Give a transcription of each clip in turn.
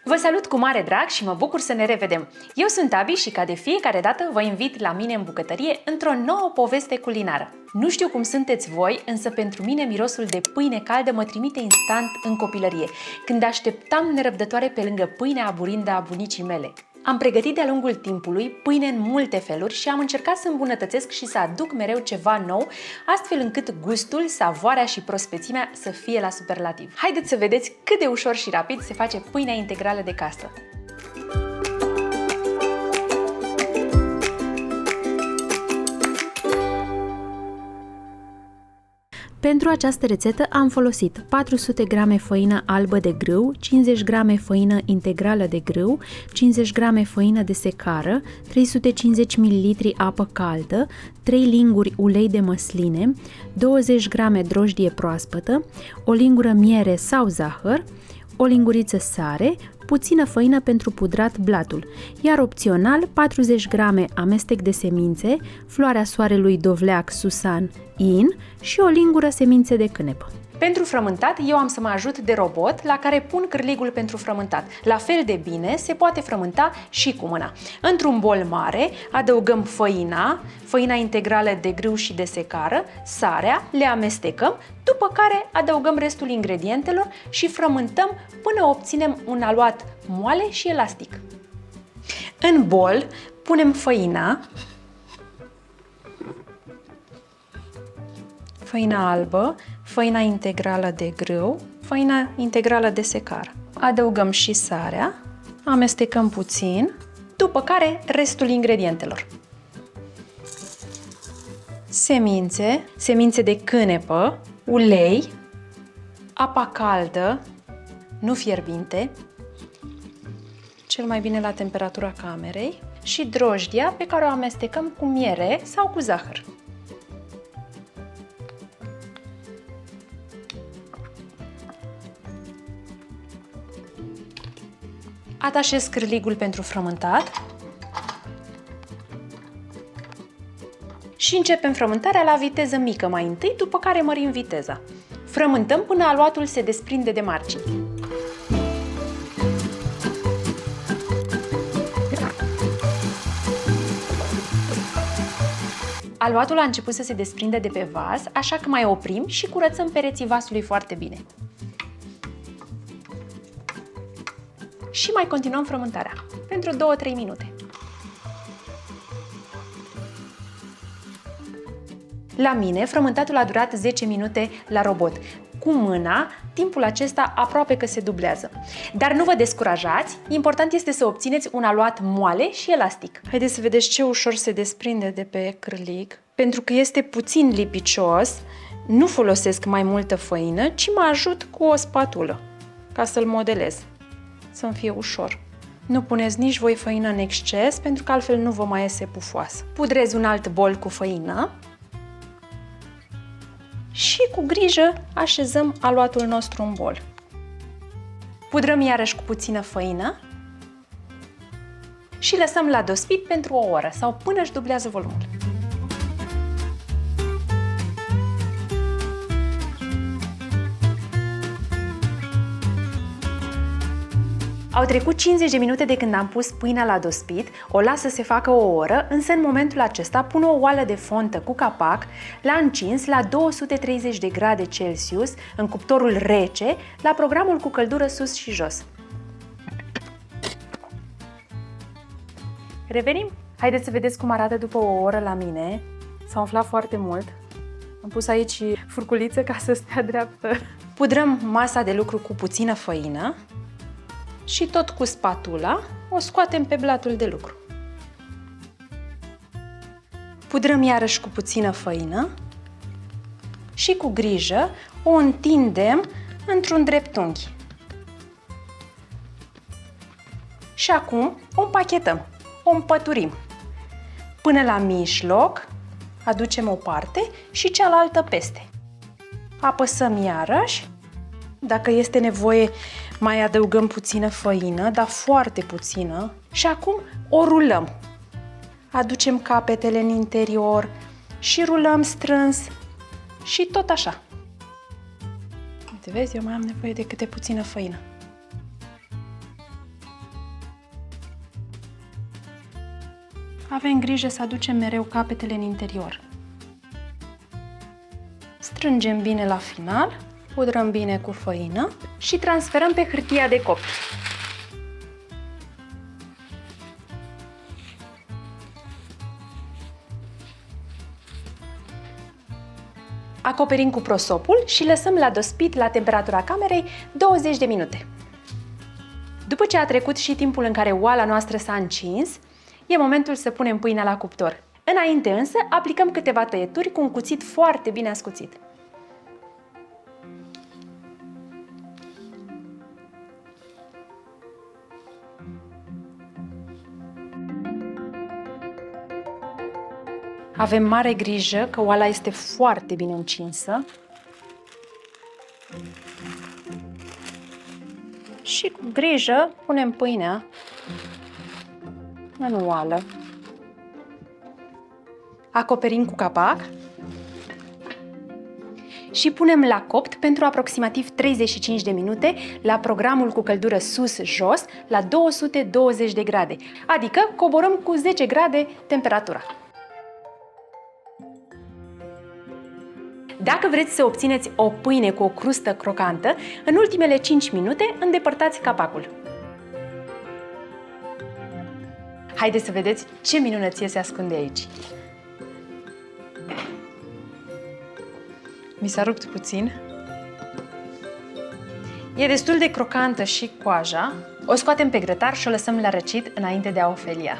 Vă salut cu mare drag și mă bucur să ne revedem! Eu sunt Abi și ca de fiecare dată vă invit la mine în bucătărie într-o nouă poveste culinară. Nu știu cum sunteți voi, însă pentru mine mirosul de pâine caldă mă trimite instant în copilărie, când așteptam nerăbdătoare pe lângă pâinea aburindă a bunicii mele. Am pregătit de-a lungul timpului pâine în multe feluri și am încercat să îmbunătățesc și să aduc mereu ceva nou, astfel încât gustul, savoarea și prospețimea să fie la superlativ. Haideți să vedeți cât de ușor și rapid se face pâinea integrală de casă. Pentru această rețetă am folosit 400 g făină albă de grâu, 50 g făină integrală de grâu, 50 g făină de secară, 350 ml apă caldă, 3 linguri ulei de măsline, 20 g drojdie proaspătă, o lingură miere sau zahăr, o linguriță sare, puțină făină pentru pudrat blatul, iar opțional 40 g amestec de semințe, floarea soarelui dovleac Susan In și o lingură semințe de cânepă. Pentru frământat, eu am să mă ajut de robot la care pun cârligul pentru frământat. La fel de bine se poate frământa și cu mâna. Într-un bol mare adăugăm făina integrală de grâu și de secară, sarea, le amestecăm, după care adăugăm restul ingredientelor și frământăm până obținem un aluat moale și elastic. În bol punem făina albă, făina integrală de grâu, făina integrală de secară. Adăugăm și sarea, amestecăm puțin, după care restul ingredientelor. Semințe de cânepă, ulei, apa caldă, nu fierbinte, cel mai bine la temperatura camerei, și drojdia pe care o amestecăm cu miere sau cu zahăr. Atașez cârligul pentru frământat și începem frământarea la viteză mică mai întâi, după care mărim viteza. Frământăm până aluatul se desprinde de margini. Aluatul a început să se desprindă de pe vas, așa că mai oprim și curățăm pereții vasului foarte bine. Și mai continuăm frământarea pentru 2-3 minute. La mine, frământatul a durat 10 minute la robot. Cu mâna, timpul acesta aproape că se dublează. Dar nu vă descurajați, important este să obțineți un aluat moale și elastic. Haideți să vedeți ce ușor se desprinde de pe cârlig. Pentru că este puțin lipicios, nu folosesc mai multă făină, ci mă ajut cu o spatulă ca să-l modelez, să-mi fie ușor. Nu puneți nici voi făină în exces, pentru că altfel nu vă mai iese pufoasă. Pudrez un alt bol cu făină și cu grijă așezăm aluatul nostru în bol. Pudrăm iarăși cu puțină făină și lăsăm la dospit pentru o oră sau până își dublează volumul. Au trecut 50 de minute de când am pus pâinea la dospit, o las să se facă o oră, însă în momentul acesta pun o oală de fontă cu capac la încins la 230 de grade Celsius, în cuptorul rece, la programul cu căldură sus și jos. Revenim? Haideți să vedeți cum arată după o oră la mine. S-a umflat foarte mult. Am pus aici furculiță ca să stea dreaptă. Pudrăm masa de lucru cu puțină făină și tot cu spatula o scoatem pe blatul de lucru. Pudrăm iarăși cu puțină făină și cu grijă o întindem într-un dreptunghi. Și acum o împachetăm, o împăturim. Până la mijloc aducem o parte și cealaltă peste. Apăsăm iarăși. Dacă este nevoie, mai adăugăm puțină făină, dar foarte puțină. Și acum o rulăm. Aducem capetele în interior și rulăm strâns și tot așa. Uite, vezi, eu mai am nevoie de câte puțină făină. Avem grijă să aducem mereu capetele în interior. Strângem bine la final, pudrăm bine cu făină și transferăm pe hârtia de copt. Acoperim cu prosopul și lăsăm la dospit la temperatura camerei 20 de minute. După ce a trecut și timpul în care oala noastră s-a încins, e momentul să punem pâinea la cuptor. Înainte însă, aplicăm câteva tăieturi cu un cuțit foarte bine ascuțit. Avem mare grijă că oala este foarte bine încinsă și cu grijă punem pâinea în oală. Acoperim cu capac și punem la copt pentru aproximativ 35 de minute la programul cu căldură sus-jos la 220 de grade, adică coborâm cu 10 grade temperatura. Dacă vreți să obțineți o pâine cu o crustă crocantă, în ultimele 5 minute îndepărtați capacul. Haideți să vedeți ce minunăție se ascunde aici. Mi s-a rupt puțin. E destul de crocantă și coaja. O scoatem pe grătar și o lăsăm la răcit înainte de a o felia.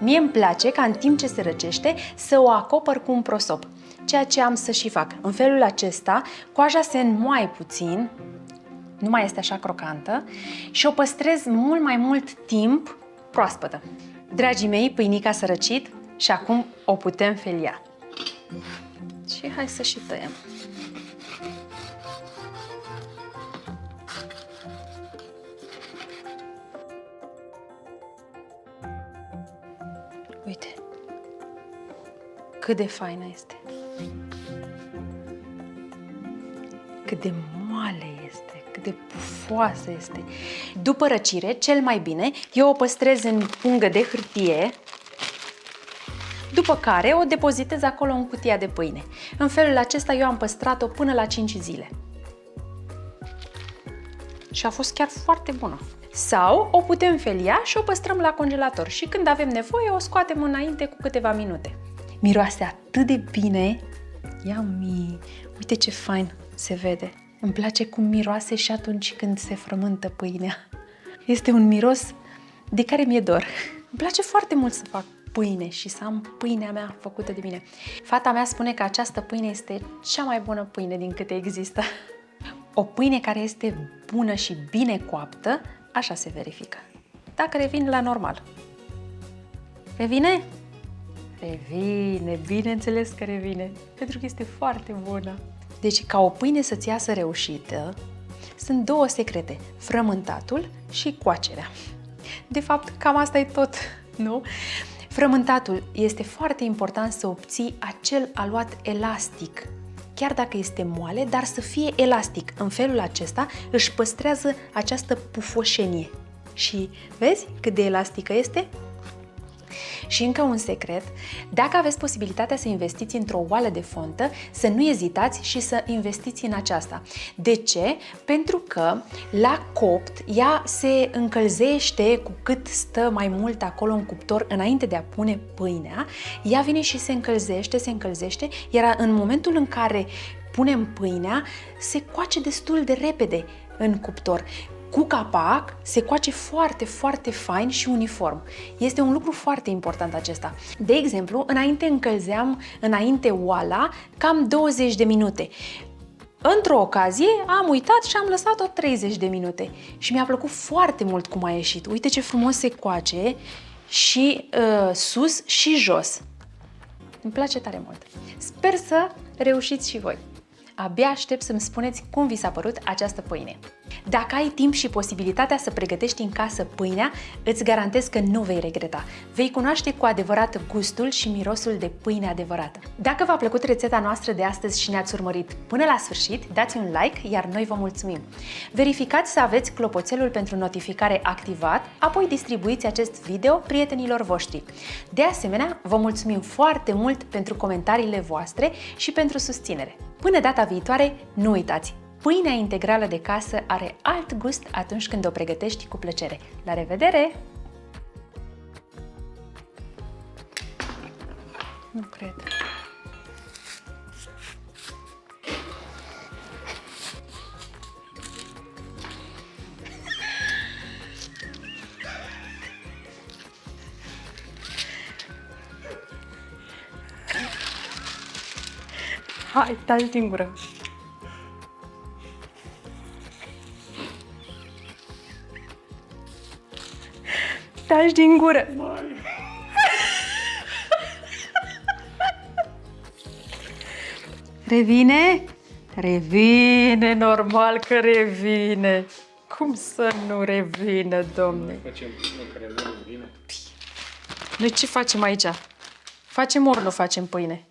Mie îmi place ca în timp ce se răcește să o acopăr cu un prosop, ceea ce am să și fac. În felul acesta, coaja se înmoaie puțin, nu mai este așa crocantă și o păstrez mult mai mult timp proaspătă. Dragii mei, pâinica s-a răcit și acum o putem felia. Și hai să și tăiem. Uite, cât de faină este. Cât de moale este, cât de pufoasă este. După răcire, cel mai bine, eu o păstrez în pungă de hârtie, după care o depozitez acolo în cutia de pâine. În felul acesta eu am păstrat-o până la 5 zile. Și a fost chiar foarte bună. Sau o putem felia și o păstrăm la congelator și când avem nevoie o scoatem înainte cu câteva minute. Miroase atât de bine! Yummy! Uite ce fain se vede! Îmi place cum miroase și atunci când se frământă pâinea. Este un miros de care mi-e dor. Îmi place foarte mult să fac pâine și să am pâinea mea făcută de mine. Fata mea spune că această pâine este cea mai bună pâine din câte există. O pâine care este bună și bine coaptă, așa se verifică. Dacă revine la normal. Revine? Revine, bineînțeles că revine, pentru că este foarte bună. Deci, ca o pâine să-ți iasă reușită, sunt două secrete, frământatul și coacerea. De fapt, cam asta e tot, nu? Frământatul este foarte important să obții acel aluat elastic, chiar dacă este moale, dar să fie elastic. În felul acesta își păstrează această pufoșenie. Și vezi cât de elastică este? Și încă un secret, dacă aveți posibilitatea să investiți într-o oală de fontă, să nu ezitați și să investiți în aceasta. De ce? Pentru că la copt ea se încălzește cu cât stă mai mult acolo în cuptor înainte de a pune pâinea, ea vine și se încălzește, iar în momentul în care punem pâinea, se coace destul de repede în cuptor. Cu capac se coace foarte, foarte fain și uniform. Este un lucru foarte important acesta. De exemplu, încălzeam oala cam 20 de minute. Într-o ocazie am uitat și am lăsat-o 30 de minute și mi-a plăcut foarte mult cum a ieșit. Uite ce frumos se coace și sus și jos. Îmi place tare mult. Sper să reușiți și voi. Abia aștept să-mi spuneți cum vi s-a părut această pâine. Dacă ai timp și posibilitatea să pregătești în casă pâinea, îți garantez că nu vei regreta. Vei cunoaște cu adevărat gustul și mirosul de pâine adevărată. Dacă v-a plăcut rețeta noastră de astăzi și ne-ați urmărit până la sfârșit, dați un like, iar noi vă mulțumim. Verificați să aveți clopoțelul pentru notificare activat, apoi distribuiți acest video prietenilor voștri. De asemenea, vă mulțumim foarte mult pentru comentariile voastre și pentru susținere. Până data viitoare, nu uitați! Pâinea integrală de casă are alt gust atunci când o pregătești cu plăcere. La revedere! Nu cred. Hai, taci din gură! Taci din gură! Revine? Revine, normal că revine. Cum să nu revină, domne? Facem pâine care nu vine. Noi ce facem aici? Facem ori nu facem pâine?